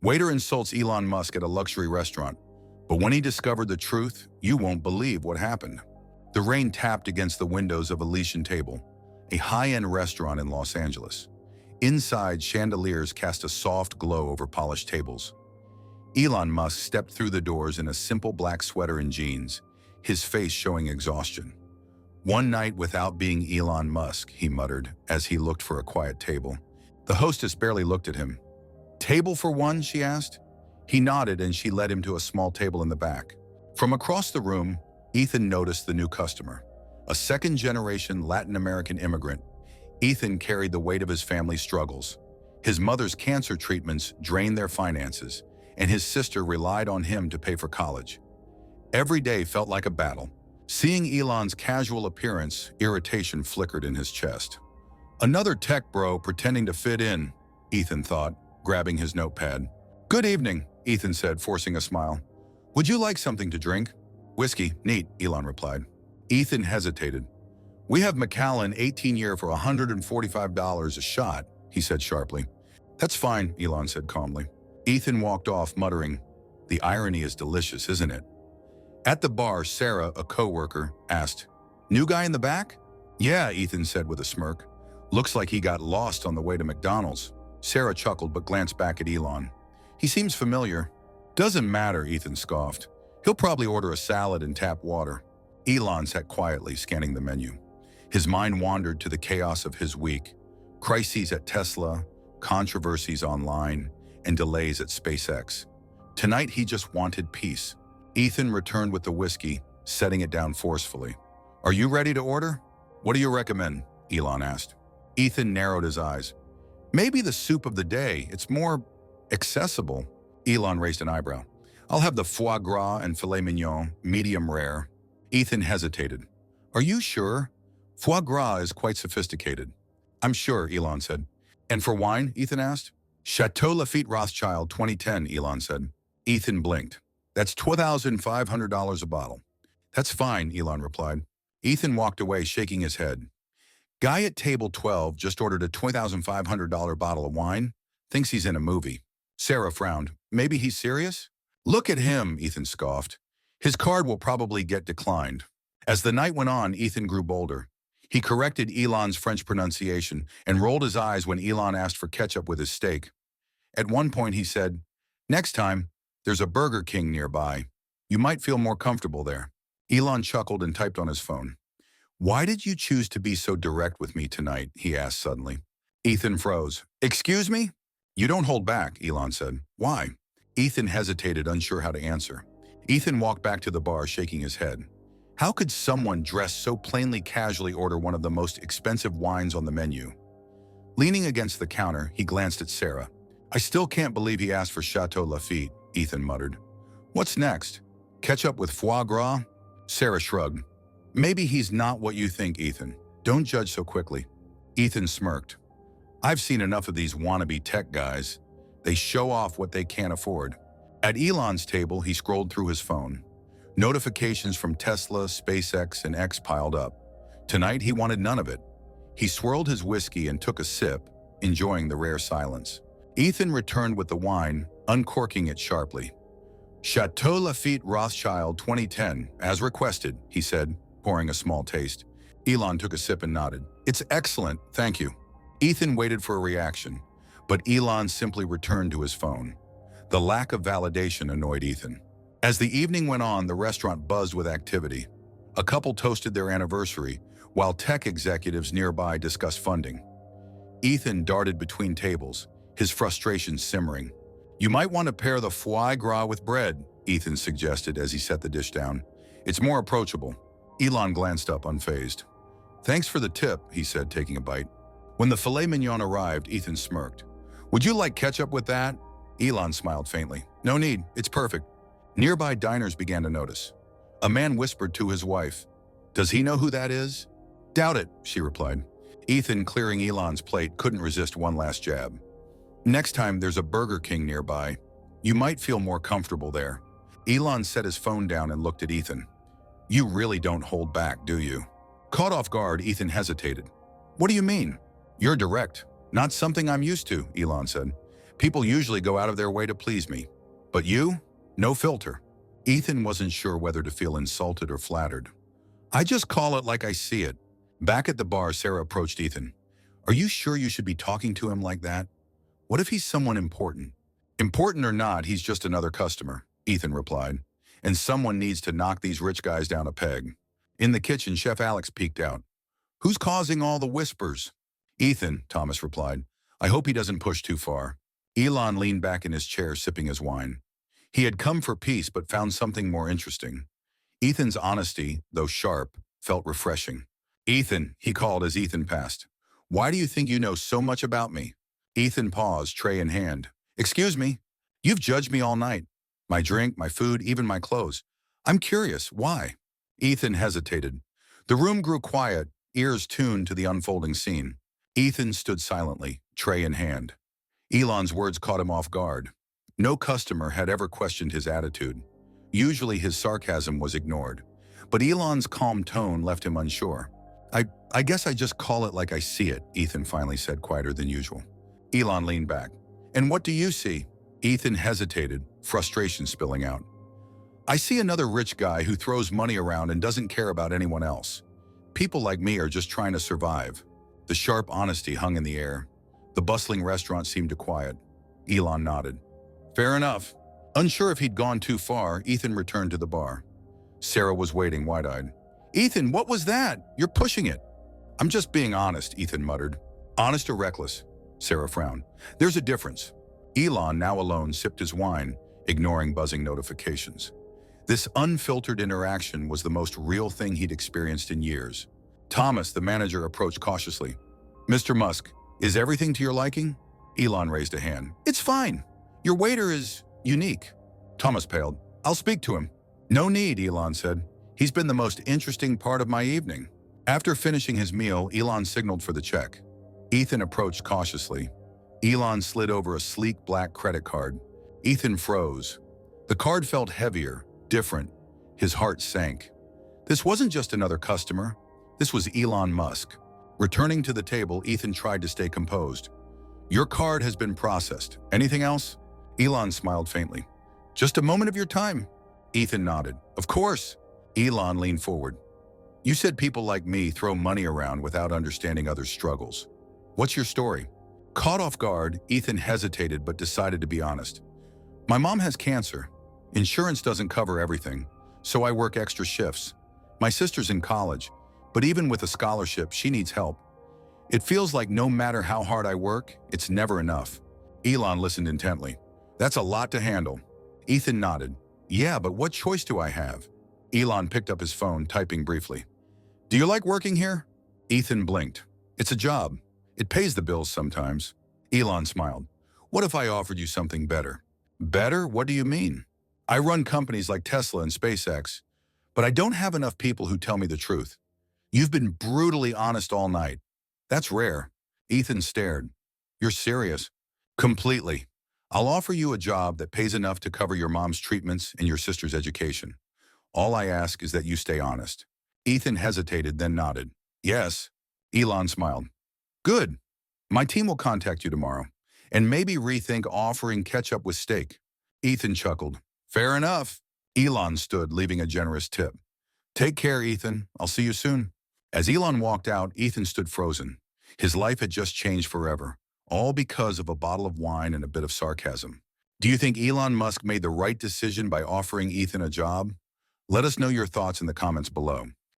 Waiter insults Elon Musk at a luxury restaurant. But when he discovered the truth, you won't believe what happened. The rain tapped against the windows of Elysian Table, a high-end restaurant in Los Angeles. Inside, chandeliers cast a soft glow over polished tables. Elon Musk stepped through the doors in a simple black sweater and jeans, his face showing exhaustion. "One night without being Elon Musk," he muttered as he looked for a quiet table. The hostess barely looked at him. "Table for one?" she asked. He nodded and she led him to a small table in the back. From across the room, Ethan noticed the new customer. A second-generation Latin American immigrant, Ethan carried the weight of his family's struggles. His mother's cancer treatments drained their finances, and his sister relied on him to pay for college. Every day felt like a battle. Seeing Elon's casual appearance, irritation flickered in his chest. "Another tech bro pretending to fit in," Ethan thought, grabbing his notepad. "Good evening," Ethan said, forcing a smile. "Would you like something to drink?" "Whiskey, neat," Elon replied. Ethan hesitated. "We have Macallan 18-year for $145 a shot," he said sharply. "That's fine," Elon said calmly. Ethan walked off, muttering, "The irony is delicious, isn't it?" At the bar, Sarah, a co-worker, asked, "New guy in the back?" "Yeah," Ethan said with a smirk. "Looks like he got lost on the way to McDonald's." Sarah chuckled but glanced back at Elon. "He seems familiar." "Doesn't matter," Ethan scoffed. "He'll probably order a salad and tap water." Elon sat quietly, scanning the menu. His mind wandered to the chaos of his week. Crises at Tesla, controversies online, and delays at SpaceX. Tonight he just wanted peace. Ethan returned with the whiskey, setting it down forcefully. "Are you ready to order?" "What do you recommend?" Elon asked. Ethan narrowed his eyes. "Maybe the soup of the day. It's more accessible." Elon raised an eyebrow. "I'll have the foie gras and filet mignon, medium rare." Ethan hesitated. "Are you sure? Foie gras is quite sophisticated." "I'm sure," Elon said. "And for wine?" Ethan asked. "Chateau Lafite Rothschild 2010, Elon said. Ethan blinked. "That's $2,500 a bottle." "That's fine," Elon replied. Ethan walked away, shaking his head. "Guy at table 12 just ordered a $2,500 bottle of wine. Thinks he's in a movie." Sarah frowned. "Maybe he's serious?" "Look at him," Ethan scoffed. "His card will probably get declined." As the night went on, Ethan grew bolder. He corrected Elon's French pronunciation and rolled his eyes when Elon asked for ketchup with his steak. At one point he said, "Next time, there's a Burger King nearby. You might feel more comfortable there." Elon chuckled and typed on his phone. "Why did you choose to be so direct with me tonight?" he asked suddenly. Ethan froze. "Excuse me?" "You don't hold back," Elon said. "Why?" Ethan hesitated, unsure how to answer. Ethan walked back to the bar, shaking his head. How could someone dressed so plainly casually order one of the most expensive wines on the menu? Leaning against the counter, he glanced at Sarah. "I still can't believe he asked for Chateau Lafite," Ethan muttered. "What's next? Ketchup with foie gras?" Sarah shrugged. "Maybe he's not what you think, Ethan. Don't judge so quickly." Ethan smirked. "I've seen enough of these wannabe tech guys. They show off what they can't afford." At Elon's table, he scrolled through his phone. Notifications from Tesla, SpaceX, and X piled up. Tonight, he wanted none of it. He swirled his whiskey and took a sip, enjoying the rare silence. Ethan returned with the wine, uncorking it sharply. "Chateau Lafite Rothschild 2010, as requested," he said, pouring a small taste. Elon took a sip and nodded. "It's excellent, thank you." Ethan waited for a reaction, but Elon simply returned to his phone. The lack of validation annoyed Ethan. As the evening went on, the restaurant buzzed with activity. A couple toasted their anniversary, while tech executives nearby discussed funding. Ethan darted between tables, his frustration simmering. "You might want to pair the foie gras with bread," Ethan suggested as he set the dish down. "It's more approachable." Elon glanced up, unfazed. "Thanks for the tip," he said, taking a bite. When the filet mignon arrived, Ethan smirked. "Would you like ketchup with that?" Elon smiled faintly. "No need, it's perfect." Nearby diners began to notice. A man whispered to his wife, "Does he know who that is?" "Doubt it," she replied. Ethan, clearing Elon's plate, couldn't resist one last jab. "Next time there's a Burger King nearby, you might feel more comfortable there." Elon set his phone down and looked at Ethan. "You really don't hold back, do you?" Caught off guard, Ethan hesitated. "What do you mean?" "You're direct. Not something I'm used to," Elon said. People usually go out of their way to please me. But you? No filter. Ethan wasn't sure whether to feel insulted or flattered. I just call it like I see it. Back at the bar, Sarah approached Ethan. Are you sure you should be talking to him like that? What if he's someone important? Important or not, he's just another customer, Ethan replied. And someone needs to knock these rich guys down a peg. In the kitchen, Chef Alex peeked out. Who's causing all the whispers? Ethan, Thomas replied. I hope he doesn't push too far. Elon leaned back in his chair, sipping his wine. He had come for peace, but found something more interesting. Ethan's honesty, though sharp, felt refreshing. Ethan, he called as Ethan passed. Why do you think you know so much about me? Ethan paused, tray in hand. Excuse me, you've judged me all night. My drink, my food, even my clothes. I'm curious, why? Ethan hesitated. The room grew quiet, ears tuned to the unfolding scene. Ethan stood silently, tray in hand. Elon's words caught him off guard. No customer had ever questioned his attitude. Usually his sarcasm was ignored. But Elon's calm tone left him unsure. I guess I just call it like I see it, Ethan finally said, quieter than usual. Elon leaned back. And what do you see? Ethan hesitated, frustration spilling out. I see another rich guy who throws money around and doesn't care about anyone else. People like me are just trying to survive. The sharp honesty hung in the air. The bustling restaurant seemed to quiet. Elon nodded. Fair enough. Unsure if he'd gone too far, Ethan returned to the bar. Sarah was waiting, wide-eyed. Ethan, what was that? You're pushing it. I'm just being honest, Ethan muttered. Honest or reckless? Sarah frowned. There's a difference. Elon, now alone, sipped his wine, ignoring buzzing notifications. This unfiltered interaction was the most real thing he'd experienced in years. Thomas, the manager, approached cautiously. Mr. Musk, is everything to your liking? Elon raised a hand. It's fine. Your waiter is unique. Thomas paled. I'll speak to him. No need, Elon said. He's been the most interesting part of my evening. After finishing his meal, Elon signaled for the check. Ethan approached cautiously. Elon slid over a sleek black credit card. Ethan froze. The card felt heavier, different. His heart sank. This wasn't just another customer. This was Elon Musk. Returning to the table, Ethan tried to stay composed. Your card has been processed. Anything else? Elon smiled faintly. Just a moment of your time. Ethan nodded. Of course. Elon leaned forward. You said people like me throw money around without understanding others' struggles. What's your story? Caught off guard, Ethan hesitated but decided to be honest. My mom has cancer. Insurance doesn't cover everything, so I work extra shifts. My sister's in college, but even with a scholarship, she needs help. It feels like no matter how hard I work, it's never enough. Elon listened intently. That's a lot to handle. Ethan nodded. Yeah, but what choice do I have? Elon picked up his phone, typing briefly. Do you like working here? Ethan blinked. It's a job. It pays the bills sometimes. Elon smiled. What if I offered you something better? Better? What do you mean? I run companies like Tesla and SpaceX, but I don't have enough people who tell me the truth. You've been brutally honest all night. That's rare. Ethan stared. You're serious? Completely. I'll offer you a job that pays enough to cover your mom's treatments and your sister's education. All I ask is that you stay honest. Ethan hesitated, then nodded. Yes. Elon smiled. Good. My team will contact you tomorrow, and maybe rethink offering ketchup with steak. Ethan chuckled. Fair enough. Elon stood, leaving a generous tip. Take care, Ethan. I'll see you soon. As Elon walked out, Ethan stood frozen. His life had just changed forever, all because of a bottle of wine and a bit of sarcasm. Do you think Elon Musk made the right decision by offering Ethan a job? Let us know your thoughts in the comments below.